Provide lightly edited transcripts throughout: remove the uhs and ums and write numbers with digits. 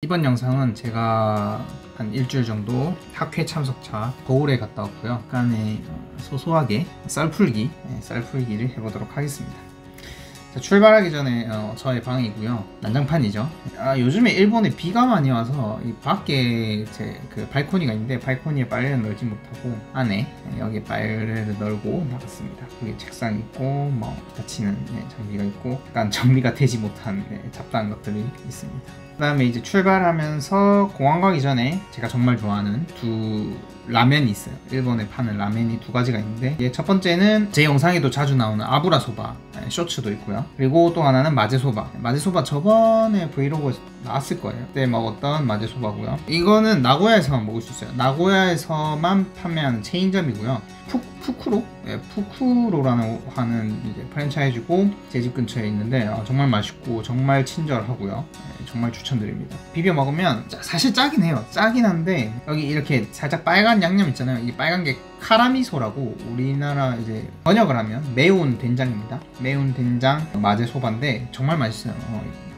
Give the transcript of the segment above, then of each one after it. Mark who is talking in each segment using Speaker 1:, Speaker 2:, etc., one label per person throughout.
Speaker 1: 이번 영상은 제가 한 일주일 정도 학회 참석차 거울에 갔다 왔고요. 약간의 소소하게 썰풀기를 해보도록 하겠습니다. 자, 출발하기 전에 저의 방이고요. 난장판이죠. 요즘에 일본에 비가 많이 와서 이 밖에 제 그 발코니가 있는데 발코니에 빨래를 널지 못하고 안에 여기 빨래를 널고 나갔습니다. 여기 책상 있고 뭐 닫히는 장비가 있고 약간 정리가 되지 못한 잡다한 것들이 있습니다. 그 다음에 이제 출발하면서 공항 가기 전에 제가 정말 좋아하는 두 라면이 있어요. 일본에 파는 라면이 두 가지가 있는데, 첫 번째는 제 영상에도 자주 나오는 아부라 소바 쇼츠도 있고요. 그리고 또 하나는 마제소바. 마제소바 저번에 브이로그에서 나왔을 거예요. 그때 먹었던 마제소바고요. 이거는 나고야에서만 먹을 수 있어요. 나고야에서만 판매하는 체인점이고요. 푸쿠로라는 하는 이제 프랜차이즈고 제 집 근처에 있는데 정말 맛있고 정말 친절하고요. 정말 추천드립니다. 비벼 먹으면 사실 짜긴 해요. 짜긴 한데 여기 이렇게 살짝 빨간 양념 있잖아요. 이 빨간 게 카라미소라고 우리나라 이제 번역을 하면 매운 된장입니다. 매운 된장 마제소바인데 정말 맛있어요.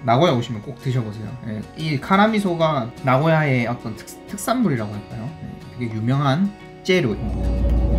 Speaker 1: 나고야 오시면 꼭 드셔보세요. 이 카라미소가 나고야의 어떤 특산물이라고 할까요? 되게 유명한 재료입니다.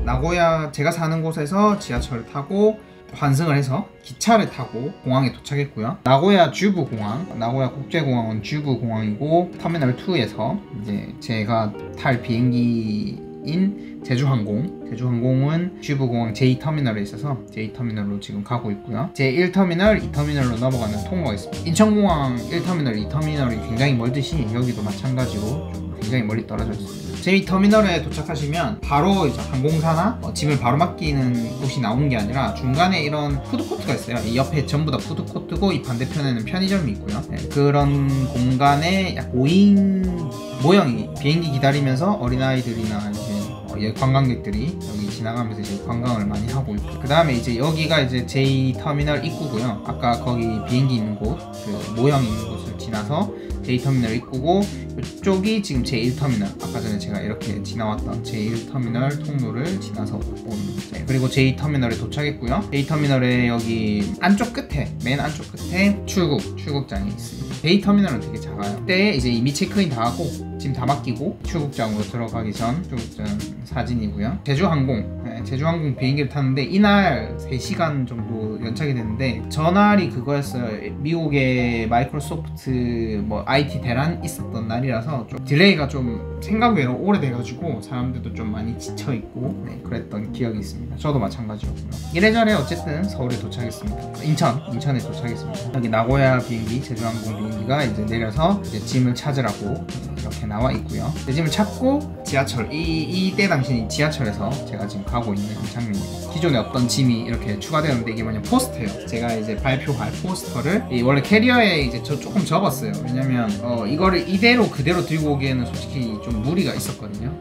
Speaker 1: 나고야 제가 사는 곳에서 지하철을 타고 환승을 해서 기차를 타고 공항에 도착했고요. 나고야 주부 공항, 나고야 국제공항은 주부 공항이고 터미널 2에서 이제 제가 탈 비행기인 제주항공은 주부공항 제2터미널에 있어서 제2터미널로 지금 가고 있고요. 제1터미널, 2터미널로 넘어가는 통로가 있습니다. 인천공항 1터미널, 2터미널이 굉장히 멀듯이 여기도 마찬가지로 좀 굉장히 멀리 떨어져 있습니다. 제2터미널에 도착하시면 바로 이제 항공사나 짐을 바로 맡기는 곳이 나오는 게 아니라 중간에 이런 푸드코트가 있어요. 이 옆에 전부 다 푸드코트고 이 반대편에는 편의점이 있고요. 그런 공간에 약 5인 모형이 비행기 기다리면서 어린아이들이나 이제 관광객들이 여기 지나가면서 이제 관광을 많이 하고 있고, 그 다음에 이제 여기가 이제 제2터미널 입구고요. 아까 거기 비행기 있는 곳, 그 모형 있는 곳을 지나서 제2터미널 입구고, 이쪽이 지금 제1터미널, 아까 전에 제가 이렇게 지나왔던 제1터미널 통로를 지나서 온 그리고 제2터미널에 도착했고요. 제2터미널에 여기 안쪽 끝에, 맨 안쪽 끝에 출국장이 있습니다. 제2터미널은 되게 작아요. 그때 이제 이미 체크인 다 하고 짐 다 맡기고 출국장으로 들어가기 전 출국장 사진이고요. 제주항공 비행기를 탔는데 이날 3시간 정도 연착이 됐는데, 전날이 그거였어요. 미국의 마이크로소프트 IT 대란 있었던 날이라서 좀 딜레이가 좀 생각 외로 오래돼가지고 사람들도 좀 많이 지쳐있고 그랬던 기억이 있습니다. 저도 마찬가지였고요. 이래저래 어쨌든 서울에 도착했습니다. 인천에 도착했습니다. 여기 나고야 비행기, 제주항공 비행기가 이제 내려서 이제 짐을 찾으라고 이렇게 나와 있고요. 짐을 찾고 지하철, 이때 당시 지하철에서 제가 지금 가고 있는 장면입니다. 기존에 어떤 짐이 이렇게 추가되었는데 이게 뭐냐, 포스터예요. 제가 이제 발표할 포스터를 원래 캐리어에 이제 조금 접었어요. 왜냐면 이거를 이대로 그대로 들고 오기에는 솔직히 좀 무리가 있었거든요.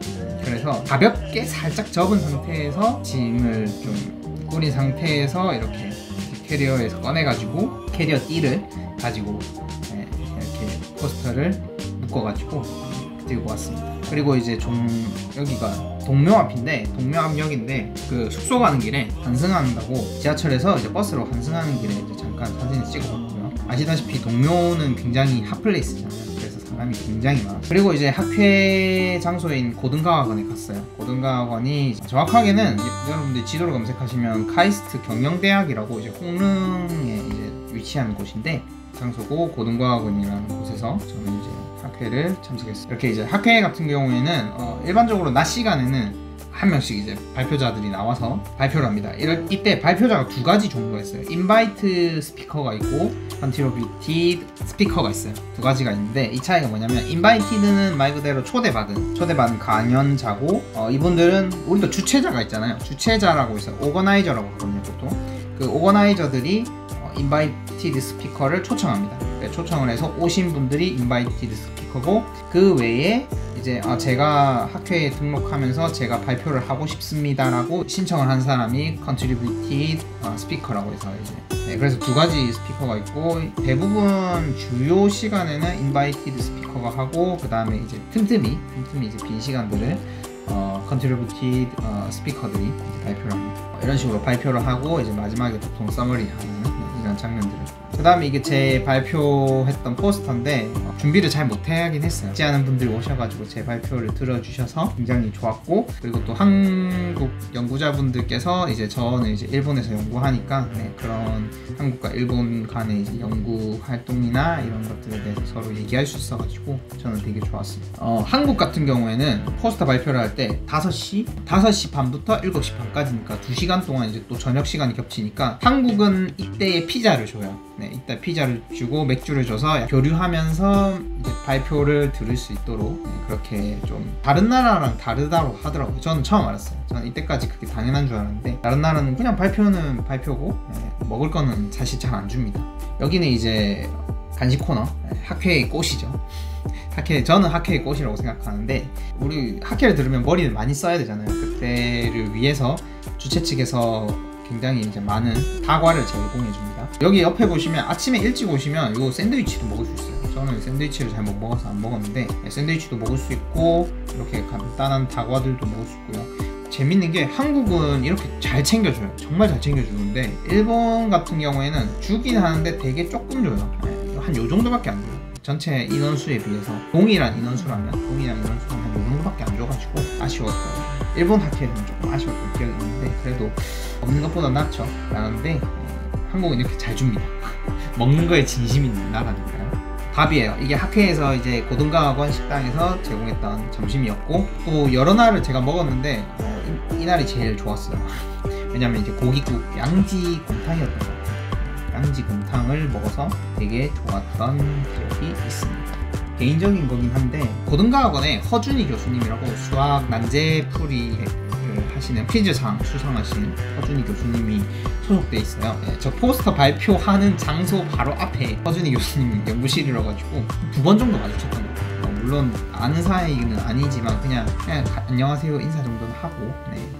Speaker 1: 그래서 가볍게 살짝 접은 상태에서 짐을 좀 꾸린 상태에서 이렇게 캐리어에서 꺼내가지고 캐리어 띠를 가지고 이렇게 포스터를 묶어가지고 들고 왔습니다. 그리고 이제 여기가 동묘 앞인데, 동묘 앞역인데 그 숙소 가는 길에 환승한다고 지하철에서 이제 버스로 환승하는 길에 이제 잠깐 사진을 찍어봤고요. 아시다시피 동묘는 굉장히 핫플레이스잖아요. 그래서 사람이 굉장히 많아요. 그리고 이제 학회 장소인 고등과학원에 갔어요. 고등과학원이 정확하게는 여러분들 지도를 검색하시면 카이스트 경영대학이라고 이제 홍릉에 이제 위치한 곳인데 장소고, 고등과학원이라는 곳에서 저는 이제 학회를 참석했어요. 이렇게 이제 학회 같은 경우에는 일반적으로 낮 시간에는 한 명씩 이제 발표자들이 나와서 발표를 합니다. 이때 발표자가 두 가지 종류가 있어요. 인바이트 스피커가 있고 컨트리뷰티드 스피커가 있어요. 두 가지가 있는데 이 차이가 뭐냐면, 인바이티드는 말 그대로 초대받은 강연자고, 이분들은 우리도 주최자가 있잖아요. 주최자라고 있어요. 오거나이저라고 하거든요. 보통 그 오거나이저들이 인바이티드 스피커를 초청합니다. 초청을 해서 오신 분들이 인바이티드 스피커고, 그 외에 이제 제가 학회에 등록하면서 제가 발표를 하고 싶습니다라고 신청을 한 사람이 contributed speaker라고 해서 이제 그래서 두 가지 스피커가 있고 대부분 주요 시간에는 invited speaker가 하고 그 다음에 이제 틈틈이 이제 빈 시간들을 contributed 스피커들이 이제 발표를 합니다. 이런 식으로 발표를 하고 이제 마지막에 보통 서머리하는 이런 장면들을. 그 다음에 이게 제 발표했던 포스터인데 준비를 잘 못하긴 했어요. 같이 하는 분들이 오셔가지고 제 발표를 들어주셔서 굉장히 좋았고, 그리고 또 한국 연구자분들께서 이제 저는 이제 일본에서 연구하니까 그런 한국과 일본 간의 이제 연구 활동이나 이런 것들에 대해서 서로 얘기할 수 있어가지고 저는 되게 좋았습니다. 한국 같은 경우에는 포스터 발표를 할 때 5시 반부터 7시 반까지니까 2시간 동안 이제 또 저녁 시간이 겹치니까 한국은 이때에 피자를 줘요. 이따 피자를 주고 맥주를 줘서 교류하면서 이제 발표를 들을 수 있도록 그렇게 좀 다른 나라랑 다르다고 하더라고요. 저는 처음 알았어요. 저는 이때까지 그게 당연한 줄 알았는데 다른 나라는 그냥 발표는 발표고 먹을 거는 사실 잘 안 줍니다. 여기는 이제 간식 코너, 학회의 꽃이죠. 저는 학회의 꽃이라고 생각하는데, 우리 학회를 들으면 머리를 많이 써야 되잖아요. 그때를 위해서 주최 측에서 굉장히 이제 많은 다과를 제공해 줍니다. 여기 옆에 보시면 아침에 일찍 오시면 요 샌드위치도 먹을 수 있어요. 저는 샌드위치를 잘 못 먹어서 안 먹었는데 샌드위치도 먹을 수 있고 이렇게 간단한 다과들도 먹을 수 있고요. 재밌는 게 한국은 이렇게 잘 챙겨줘요. 정말 잘 챙겨주는데 일본 같은 경우에는 주긴 하는데 되게 조금 줘요. 한 요 정도밖에 안 줘요. 전체 인원수에 비해서 동일한 인원수라면 한 요 정도밖에 안 줘가지고 아쉬웠어요. 일본 학회는 조금 아쉬웠던 기억이 있는데 그래도 없는 것보다 낫죠. 나는데 한국은 이렇게 잘 줍니다. 먹는 거에 진심인 나라니까요. 밥이에요. 이게 학회에서 이제 고등과학원 식당에서 제공했던 점심이었고, 또 여러 날을 제가 먹었는데 이 날이 제일 좋았어요. 왜냐면 이제 고기국 양지곰탕이었던 것 같아요. 양지곰탕을 먹어서 되게 좋았던 기억이 있습니다. 개인적인 거긴 한데 고등과학원에 허준희 교수님이라고 수학 난제풀이를 하시는 퀴즈상 수상하신 허준희 교수님이 소속돼 있어요. 저 포스터 발표하는 장소 바로 앞에 허준희 교수님 연구실이라 가지고 2번 정도 마주쳤던 것 같아요. 물론 아는 사이는 아니지만 그냥 안녕하세요 인사 정도는 하고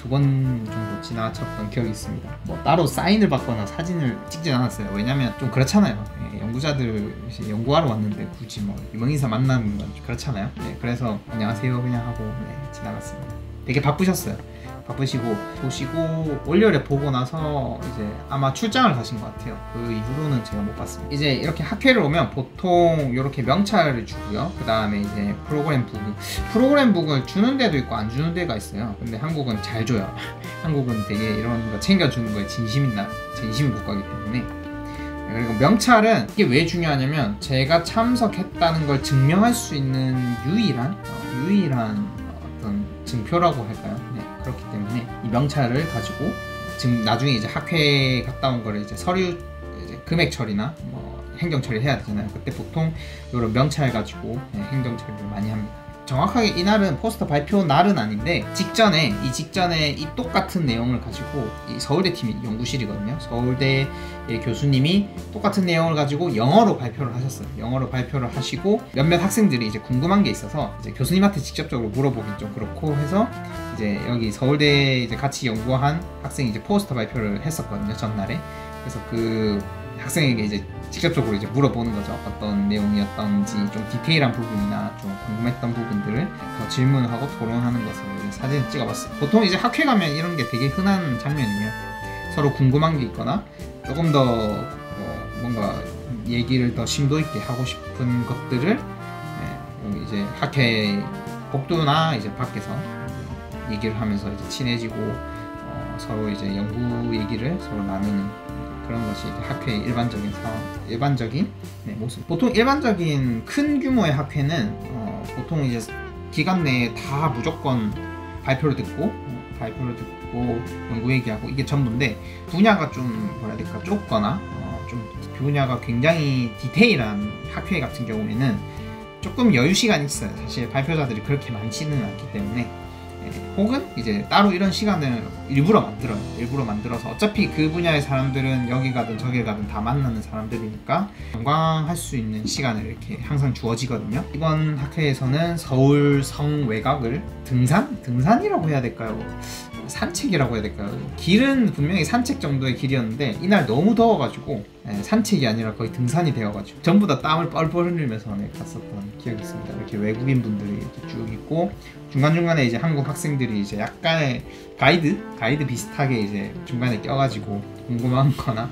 Speaker 1: 2번 정도 지나쳤던 기억이 있습니다. 뭐 따로 사인을 받거나 사진을 찍진 않았어요. 왜냐면 좀 그렇잖아요. 연구자들 연구하러 왔는데 굳이 뭐 유명인사 만나는 건 그렇잖아요. 그래서 안녕하세요 그냥 하고 지나갔습니다. 되게 바쁘셨어요. 바쁘시고 보시고 올여름에 보고 나서 이제 아마 출장을 가신 것 같아요. 그 이후로는 제가 못 봤습니다. 이제 이렇게 학회를 오면 보통 이렇게 명찰을 주고요. 그 다음에 이제 프로그램북을 주는 데도 있고 안 주는 데가 있어요. 근데 한국은 잘 줘요. 한국은 되게 이런 거 챙겨주는 거에 진심인 국가이기 때문에. 그리고 명찰은 이게 왜 중요하냐면 제가 참석했다는 걸 증명할 수 있는 유일한 어떤 증표라고 할까요? 그렇기 때문에 이 명찰을 가지고 지금 나중에 이제 학회 갔다 온 거를 이제 서류 이제 금액 처리나 뭐 행정 처리 해야 되잖아요. 그때 보통 이런 명찰 가지고 행정 처리를 많이 합니다. 정확하게 이날은 포스터 발표 날은 아닌데 직전에 이 똑같은 내용을 가지고 이 서울대 팀이 연구실이거든요. 서울대 교수님이 똑같은 내용을 가지고 영어로 발표를 하셨어요. 영어로 발표를 하시고 몇몇 학생들이 이제 궁금한 게 있어서 이제 교수님한테 직접적으로 물어보긴 좀 그렇고 해서 이제 여기 서울대 이제 같이 연구한 학생이 이제 포스터 발표를 했었거든요. 전날에. 그래서 그 학생에게 이제 직접적으로 이제 물어보는 거죠. 어떤 내용이었던지 좀 디테일한 부분이나 좀 궁금했던 부분들을 더 질문하고 토론하는 것을 사진을 찍어봤어요. 보통 이제 학회 가면 이런 게 되게 흔한 장면이에요. 서로 궁금한 게 있거나 조금 더 뭔가 얘기를 더 심도 있게 하고 싶은 것들을 이제 학회 복도나 이제 밖에서 얘기를 하면서 이제 친해지고 서로 이제 연구 얘기를 서로 나누는 그런 것이 학회의 일반적인 모습. 보통 일반적인 큰 규모의 학회는 보통 이제 기간 내에 다 무조건 발표를 듣고 연구 얘기하고 이게 전부인데, 분야가 좀 뭐라 해야 될까 좁거나 좀 분야가 굉장히 디테일한 학회 같은 경우에는 조금 여유 시간이 있어요. 사실 발표자들이 그렇게 많지는 않기 때문에 혹은 이제 따로 이런 시간을 일부러 만들어서 어차피 그 분야의 사람들은 여기 가든 저기 가든 다 만나는 사람들이니까 관광할 수 있는 시간을 이렇게 항상 주어지거든요. 이번 학회에서는 서울 성외곽을 등산이라고 해야 될까요? 산책이라고 해야 될까요? 길은 분명히 산책 정도의 길이었는데 이날 너무 더워가지고 산책이 아니라 거의 등산이 되어가지고 전부 다 땀을 뻘뻘 흘리면서 갔었던 기억이 있습니다. 이렇게 외국인 분들이 이렇게 쭉 있고 중간중간에 이제 한국 학생들이 이제 약간의 가이드 비슷하게 이제 중간에 껴가지고 궁금한 거나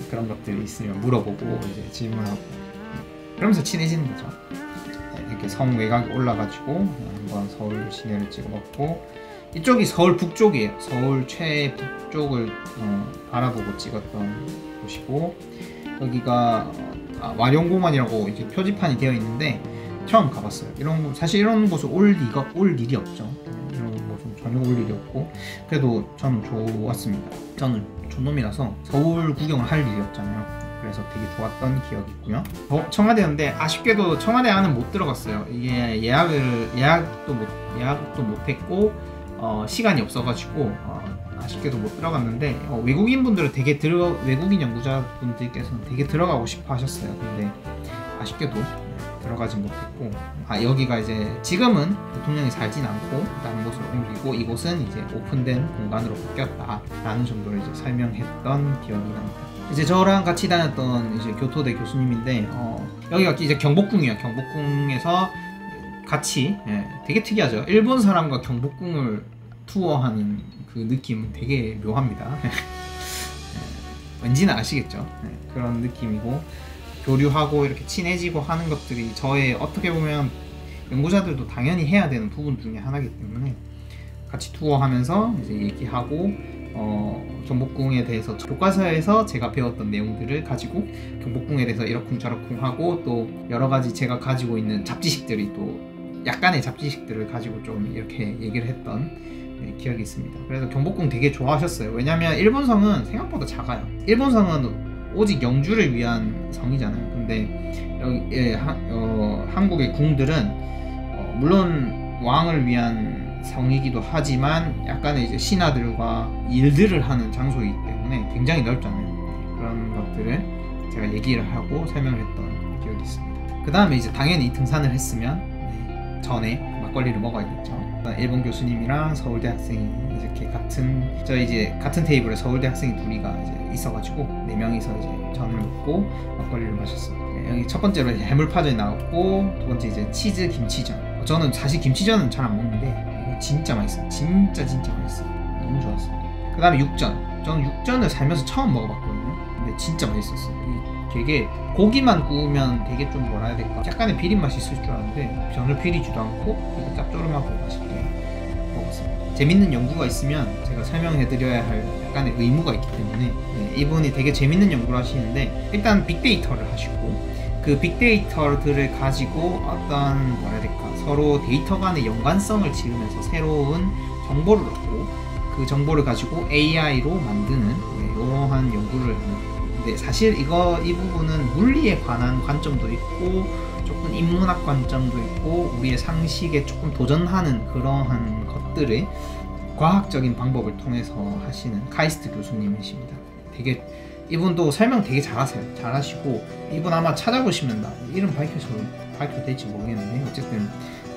Speaker 1: 그런 것들이 있으면 물어보고 이제 질문하고 그러면서 친해지는 거죠. 이렇게 성외곽에 올라가지고 한번 서울 시내를 찍어봤고 이쪽이 서울 북쪽이에요. 서울 최북쪽을 바라보고 찍었던 곳이고 여기가 와룡공원이라고 이제 표지판이 되어 있는데 처음 가봤어요. 사실 이런 곳을 올 일이 없죠. 이런 곳은 전혀 올 일이 없고 그래도 저는 좋았습니다. 저는 촌놈이라서 서울 구경을 할 일이 없잖아요. 그래서 되게 좋았던 기억이 있고요. 청와대였는데 아쉽게도 청와대 안은 못 들어갔어요. 이게 예약도 못했고 시간이 없어가지고 아쉽게도 못 들어갔는데 외국인 연구자분들께서는 되게 들어가고 싶어 하셨어요. 근데 아쉽게도 들어가지 못했고 여기가 이제 지금은 대통령이 살진 않고 다른 곳으로 옮기고 이곳은 이제 오픈된 공간으로 바뀌었다라는 정도를 이제 설명했던 기억이 납니다. 이제 저랑 같이 다녔던 이제 교토대 교수님인데 여기가 이제 경복궁이에요. 경복궁에서 같이 되게 특이하죠. 일본 사람과 경복궁을 투어하는 그 느낌은 되게 묘합니다. 왠지는 아시겠죠. 그런 느낌이고 교류하고 이렇게 친해지고 하는 것들이 저의 어떻게 보면 연구자들도 당연히 해야 되는 부분 중에 하나이기 때문에 같이 투어하면서 이제 얘기하고 경복궁에 대해서 교과서에서 제가 배웠던 내용들을 가지고 경복궁에 대해서 이러쿵저러쿵 하고 또 여러 가지 제가 가지고 있는 잡지식들이 또 약간의 잡지식들을 가지고 좀 이렇게 얘기를 했던 기억이 있습니다. 그래서 경복궁 되게 좋아하셨어요. 왜냐면 일본성은 생각보다 작아요. 일본성은 오직 영주를 위한 성이잖아요. 근데 여기 한국의 궁들은 물론 왕을 위한 성이기도 하지만 약간의 이제 신하들과 일들을 하는 장소이기 때문에 굉장히 넓잖아요. 그런 것들을 제가 얘기를 하고 설명을 했던 기억이 있습니다. 그 다음에 이제 당연히 등산을 했으면 전에 막걸리를 먹어야겠죠. 일본 교수님이랑 서울대 학생이 이렇게 같은 테이블에 서울대 학생이 둘이가 이제 있어가지고 4명이서 이제 전을 먹고 막걸리를 마셨어요. 여기 첫 번째로 해물파전이 나왔고 두 번째 이제 치즈 김치전. 저는 사실 김치전은 잘 안 먹는데 이거 진짜 맛있어요. 진짜 맛있어요. 너무 좋았어요. 그 다음에 육전. 저는 육전을 살면서 처음 먹어봤거든요. 근데 진짜 맛있었어요. 되게 고기만 구우면 되게 좀 뭐라 해야 될까 약간의 비린 맛이 있을 줄 알았는데 전혀 비리지도 않고 되게 짭조름하고 맛있게 먹었습니다. 재밌는 연구가 있으면 제가 설명해드려야 할 약간의 의무가 있기 때문에 이분이 되게 재밌는 연구를 하시는데 일단 빅데이터를 하시고 그 빅데이터들을 가지고 어떤 뭐라 해야 될까 서로 데이터 간의 연관성을 지으면서 새로운 정보를 얻고 그 정보를 가지고 AI로 만드는 이러한 연구를 하는 사실 이 부분은 물리에 관한 관점도 있고 조금 인문학 관점도 있고 우리의 상식에 조금 도전하는 그러한 것들을 과학적인 방법을 통해서 하시는 카이스트 교수님이십니다. 되게 이분도 설명 되게 잘하시고 이분 아마 찾아보시면 이름 밝혀도 될지 모르겠는데 어쨌든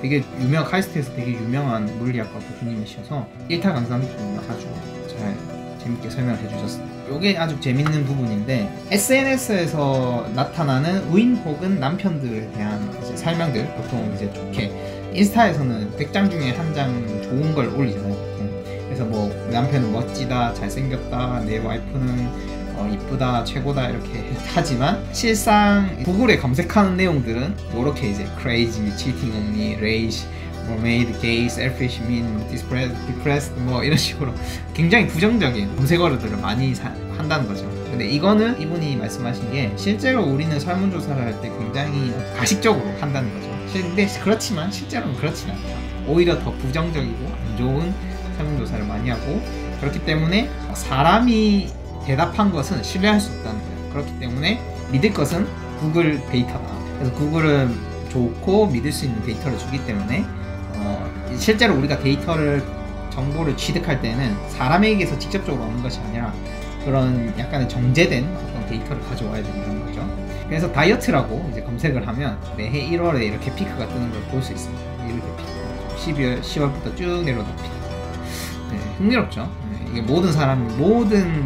Speaker 1: 되게 카이스트에서 되게 유명한 물리학과 교수님이셔서 1타 강사님도 아주 잘 재밌게 설명을 해주셨습니다. 이게 아주 재밌는 부분인데 SNS에서 나타나는 우인 혹은 남편들에 대한 이제 설명들 보통 이제 좋게 인스타에서는 100장 중에 한 장 좋은 걸 올리잖아요. 보통. 그래서 뭐 남편은 멋지다, 잘생겼다, 내 와이프는 이쁘다, 최고다 이렇게 하지만 실상 구글에 검색하는 내용들은 이렇게 이제 crazy, cheating on me, rage, made, gay, selfish, mean, depressed 뭐 이런 식으로 굉장히 부정적인 검색어들을 많이 한다는 거죠. 근데 이거는 이분이 말씀하신 게 실제로 우리는 설문조사를 할 때 굉장히 가식적으로 한다는 거죠. 근데 그렇지만 실제로는 그렇진 않다. 오히려 더 부정적이고 안 좋은 설문조사를 많이 하고 그렇기 때문에 사람이 대답한 것은 신뢰할 수 없다는 거예요. 그렇기 때문에 믿을 것은 구글 데이터다. 그래서 구글은 좋고 믿을 수 있는 데이터를 주기 때문에 실제로 우리가 정보를 취득할 때는 사람에게서 직접적으로 오는 것이 아니라 그런 약간의 정제된 어떤 데이터를 가져와야 된다는 거죠. 그래서 다이어트라고 이제 검색을 하면 매해 1월에 이렇게 피크가 뜨는 걸 볼 수 있습니다. 이렇게 피크, 10월부터 쭉 내려오는 피크. 네, 흥미롭죠. 네, 이게 모든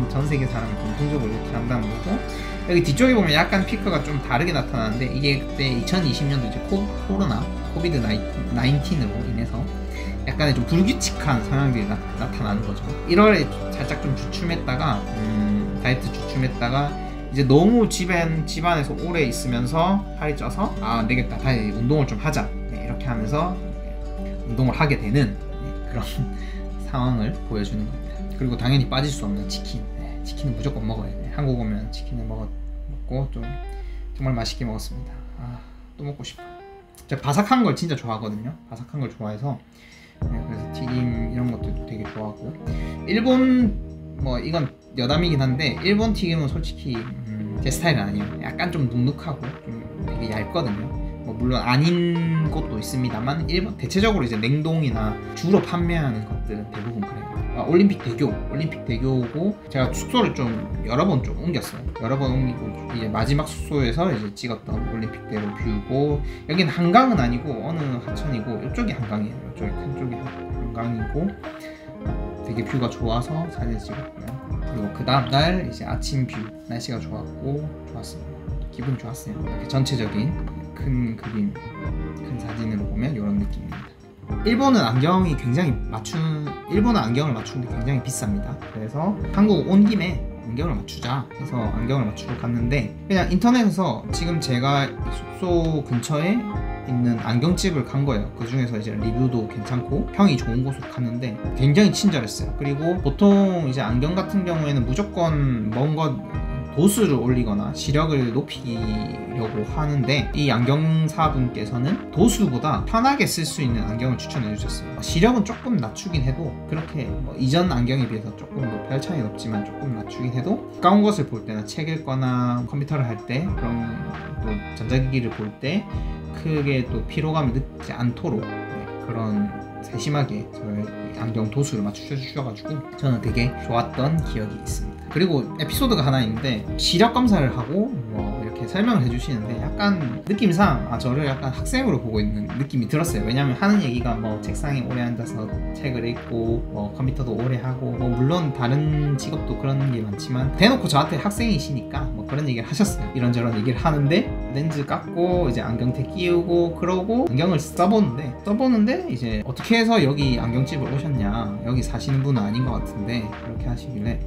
Speaker 1: 전 세계 사람이 공통적으로 이렇게 한다는 거고, 여기 뒤쪽에 보면 약간 피크가 좀 다르게 나타나는데, 이게 그때 2020년도 이제 코비드 19으로 인해서 약간의 좀 불규칙한 성향들이 나타나는 거죠. 1월에 살짝 좀 주춤했다가 다이어트 주춤했다가 이제 너무 집안에서 오래 있으면서 살이 쪄서 안 되겠다, 다시 운동을 좀 하자, 네, 이렇게 하면서 운동을 하게 되는 그런 상황을 보여주는 겁니다. 그리고 당연히 빠질 수 없는 치킨. 네, 치킨은 무조건 먹어야 돼. 한국 오면 치킨을 먹고 좀 정말 맛있게 먹었습니다. 또 먹고 싶어. 제가 바삭한 걸 진짜 좋아하거든요. 바삭한 걸 좋아해서 그래서 튀김 이런 것도 되게 좋아하고, 일본 이건 여담이긴 한데 일본 튀김은 솔직히 제 스타일은 아니에요. 약간 좀 눅눅하고 좀 되게 얇거든요. 물론 아닌 곳도 있습니다만 일본 대체적으로 이제 냉동이나 주로 판매하는 것들은 대부분 그래요. 올림픽 대교고 제가 숙소를 좀 여러 번 좀 옮겼어요. 여러 번 옮기고 이제 마지막 숙소에서 이제 찍었던 올림픽대로 뷰고, 여기는 한강은 아니고 어느 하천이고 이쪽이 한강이에요. 이쪽이 큰 쪽이 한강이고 되게 뷰가 좋아서 사진 찍었고요. 그리고 그 다음날 이제 아침 뷰, 날씨가 좋았습니다. 기분 좋았어요. 이렇게 전체적인 큰 그림, 큰 사진으로 보면 이런 느낌입니다. 일본은 안경을 맞추는데 굉장히 비쌉니다. 그래서 한국 온 김에 안경을 맞추자 해서 안경을 맞추러 갔는데, 그냥 인터넷에서 지금 제가 숙소 근처에 있는 안경집을 간 거예요. 그 중에서 이제 리뷰도 괜찮고 평이 좋은 곳으로 갔는데 굉장히 친절했어요. 그리고 보통 이제 안경 같은 경우에는 무조건 뭔가 도수를 올리거나 시력을 높이려고 하는데, 이 안경사분께서는 도수보다 편하게 쓸 수 있는 안경을 추천해 주셨어요. 시력은 조금 낮추긴 해도 그렇게 이전 안경에 비해서 조금 별 차이는 없지만 조금 낮추긴 해도 가까운 것을 볼 때나 책 읽거나 컴퓨터를 할 때, 그런 또 전자기기를 볼 때 크게 또 피로감을 느끼지 않도록 그런 세심하게 저의 안경 도수를 맞춰 주셔가지고 저는 되게 좋았던 기억이 있습니다. 그리고 에피소드가 하나 있는데, 시력 검사를 하고 이렇게 설명을 해주시는데 약간 느낌상 저를 약간 학생으로 보고 있는 느낌이 들었어요. 왜냐면 하는 얘기가 책상에 오래 앉아서 책을 읽고 컴퓨터도 오래 하고, 물론 다른 직업도 그런 게 많지만 대놓고 저한테 학생이시니까 그런 얘기를 하셨어요. 이런저런 얘기를 하는데 렌즈 깎고 이제 안경테 끼우고 그러고 안경을 써보는데 이제 어떻게 해서 여기 안경집을 오셨냐, 여기 사시는 분은 아닌 것 같은데, 그렇게 하시길래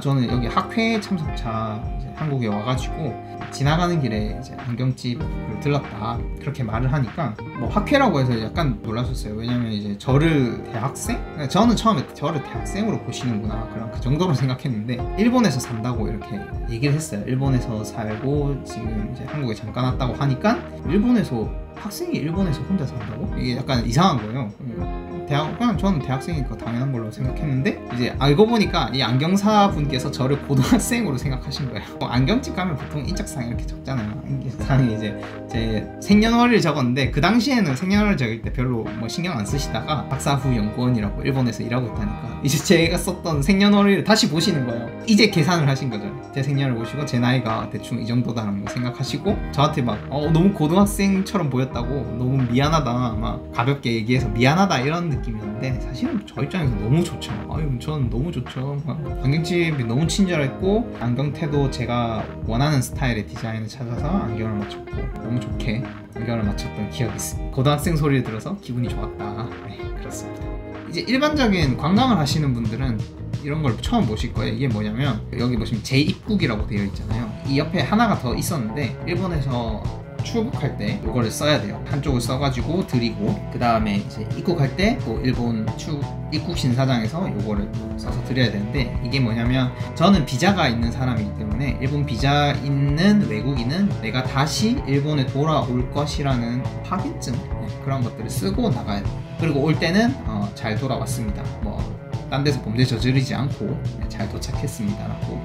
Speaker 1: 저는 여기 학회 참석차 이제 한국에 와가지고 지나가는 길에 이제 안경집을 들렀다, 그렇게 말을 하니까 학회라고 해서 약간 놀라셨어요. 왜냐면 이제 저를 대학생? 저는 처음에 저를 대학생으로 보시는구나, 그 정도로 생각했는데 일본에서 산다고 이렇게 얘기를 했어요. 일본에서 살고 지금 이제 한국에 잠깐 왔다고 하니까 학생이 일본에서 혼자 산다고? 이게 약간 이상한 거예요. 그냥 저는 대학생이니까 당연한 걸로 생각했는데, 이제 알고 보니까 이 안경사 분께서 저를 고등학생으로 생각하신 거예요. 안경집 가면 보통 인적사항 이렇게 적잖아요. 인적사항이 이제 제 생년월일을 적었는데, 그 당시에는 생년월일 적을 때 별로 신경 안 쓰시다가 박사 후 연구원이라고 일본에서 일하고 있다니까 이제 제가 썼던 생년월일을 다시 보시는 거예요. 이제 계산을 하신 거죠. 제 생년을 보시고 제 나이가 대충 이 정도다라는 거 생각하시고 저한테 너무 고등학생처럼 보였다고, 너무 미안하다, 가볍게 얘기해서 미안하다 이런 느낌이었는데, 사실은 저 입장에서 너무 좋죠. 저는 너무 좋죠. 안경집이 너무 친절했고 안경테도 제가 원하는 스타일의 디자인을 찾아서 안경을 맞췄고 너무 좋게 안경을 맞췄던 기억이 있습니다. 고등학생 소리를 들어서 기분이 좋았다. 네, 그렇습니다. 이제 일반적인 관광을 하시는 분들은 이런 걸 처음 보실 거예요. 이게 뭐냐면 여기 보시면 제2국이라고 되어 있잖아요. 이 옆에 하나가 더 있었는데, 일본에서 출국할 때 이거를 써야 돼요. 한쪽을 써가지고 드리고, 그 다음에 이제 입국할 때 또 일본 입국 신사장에서 이거를 써서 드려야 되는데, 이게 뭐냐면 저는 비자가 있는 사람이기 때문에 일본 비자 있는 외국인은 내가 다시 일본에 돌아올 것이라는 확인증, 그런 것들을 쓰고 나가야 돼요. 그리고 올 때는 잘 돌아왔습니다, 딴 데서 범죄 저지르지 않고 잘 도착했습니다라고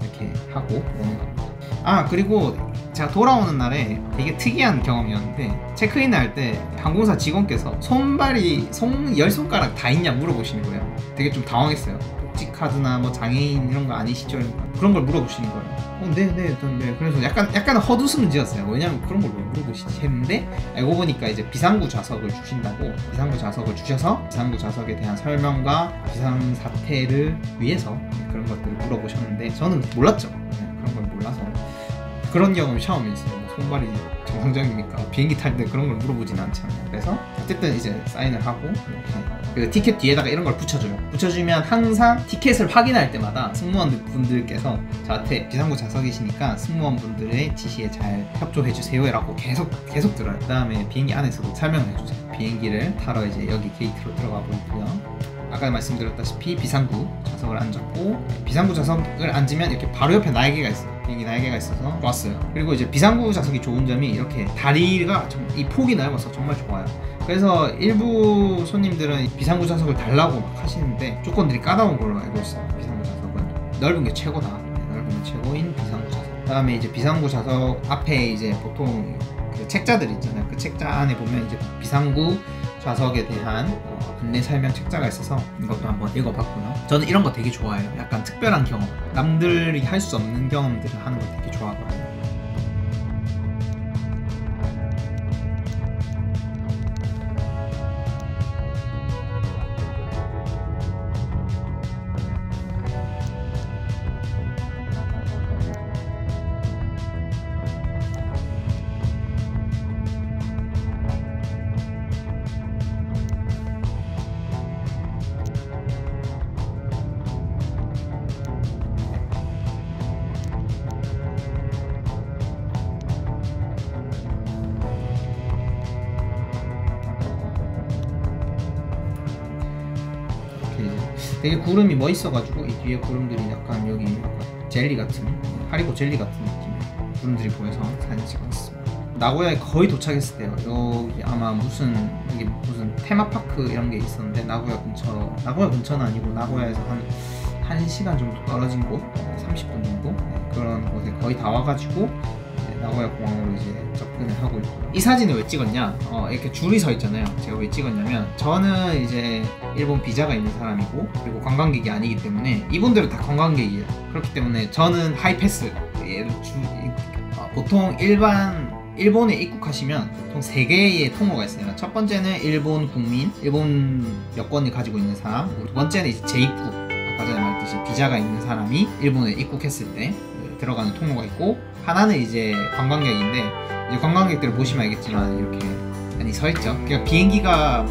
Speaker 1: 이렇게 하고 오는 겁니다. 그리고 제가 돌아오는 날에 되게 특이한 경험이었는데 체크인을 할 때 항공사 직원께서 손발이 열 손가락 다 있냐 물어보시는 거예요. 되게 좀 당황했어요. 복지 카드나 뭐 장애인 이런 거 아니시죠? 그런 걸 물어보시는 거예요. 네. 그래서 약간 헛웃음을 지었어요. 왜냐면 그런 걸 왜 물어보시지 했는데 알고 보니까 이제 비상구 좌석을 주신다고, 비상구 좌석을 주셔서 비상구 좌석에 대한 설명과 비상 사태를 위해서 그런 것들을 물어보셨는데 저는 몰랐죠. 그런 걸 몰라서 그런 경험이 처음이었어요. 손발이 정상적이니까 비행기 탈 때 그런 걸 물어보진 않잖아요. 그래서 어쨌든 이제 사인을 하고 그 티켓 뒤에다가 이런 걸 붙여줘요. 붙여주면 항상 티켓을 확인할 때마다 승무원분들께서 저한테 비상구 좌석이시니까 승무원분들의 지시에 잘 협조해주세요 라고 계속 들어요. 그 다음에 비행기 안에서도 설명을 해주세요. 비행기를 타러 이제 여기 게이트로 들어가고 있고요. 아까 말씀드렸다시피 비상구 좌석을 앉았고, 비상구 좌석을 앉으면 이렇게 바로 옆에 날개가 있어요. 비행기 날개가 있어서 좋았어요. 그리고 이제 비상구 좌석이 좋은 점이 이렇게 다리가 이 폭이 넓어서 정말 좋아요. 그래서 일부 손님들은 비상구 좌석을 달라고 막 하시는데 조건들이 까다로운 걸로 알고 있어요. 비상구 좌석은 넓은 게 최고다. 넓은 게 최고인 비상구 좌석. 그 다음에 이제 비상구 좌석 앞에 이제 보통 그 책자들 있잖아요. 그 책자 안에 보면 이제 비상구 좌석에 대한 안내 설명 책자가 있어서 이것도 한번 읽어봤고요. 저는 이런 거 되게 좋아해요. 약간 특별한 경험, 남들이 할 수 없는 경험들을 하는 거 되게 좋아하거든요. 되게 구름이 멋있어가지고 이 뒤에 구름들이 약간 여기 약간 젤리 같은, 하리보 젤리 같은 느낌의 구름들이 보여서 사진 찍었습니다. 나고야에 거의 도착했을 때요. 여기 아마 여기 무슨 테마파크 이런 게 있었는데 나고야 근처는 아니고 나고야에서 한 1시간 정도 떨어진 곳, 30분 정도 그런 곳에 거의 다 와가지고 나고야 공항으로 이제 접근을 하고 있고요. 이 사진을 왜 찍었냐? 이렇게 줄이 서 있잖아요. 제가 왜 찍었냐면 저는 이제 일본 비자가 있는 사람이고 그리고 관광객이 아니기 때문에 이분들은 다 관광객이에요. 그렇기 때문에 저는 하이패스, 보통 일본에 입국하시면 보통 3개의 통로가 있어요. 첫 번째는 일본 국민, 일본 여권을 가지고 있는 사람, 두 번째는 이제 재입국, 아까 전에 말했듯이 비자가 있는 사람이 일본에 입국했을 때 들어가는 통로가 있고, 하나는 이제 관광객인데 이제 관광객들을 보시면 알겠지만 이렇게 많이 서 있죠. 그러니까 비행기가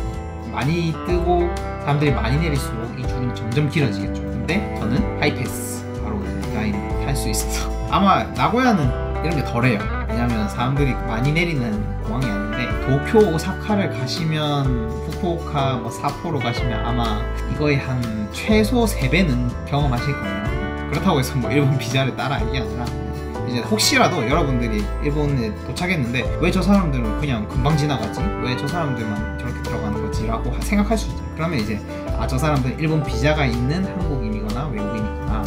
Speaker 1: 많이 뜨고 사람들이 많이 내릴수록 이 줄은 점점 길어지겠죠. 근데 저는 하이패스 바로 라인 탈 수 있어서 아마 나고야는 이런 게 덜해요. 왜냐면 사람들이 많이 내리는 공항이 아닌데 도쿄, 오사카를 가시면 후쿠오카, 뭐 사포로 가시면 아마 이거의 한 최소 3배는 경험하실 거예요. 그렇다고 해서 뭐 일본 비자를 따라 이게 아니라 이제 혹시라도 여러분들이 일본에 도착했는데 왜 저 사람들은 그냥 금방 지나가지? 왜 저 사람들만 저렇게 들어가는 거지? 라고 생각할 수 있죠. 그러면 이제 저 사람들은 일본 비자가 있는 한국인이거나 외국인이구나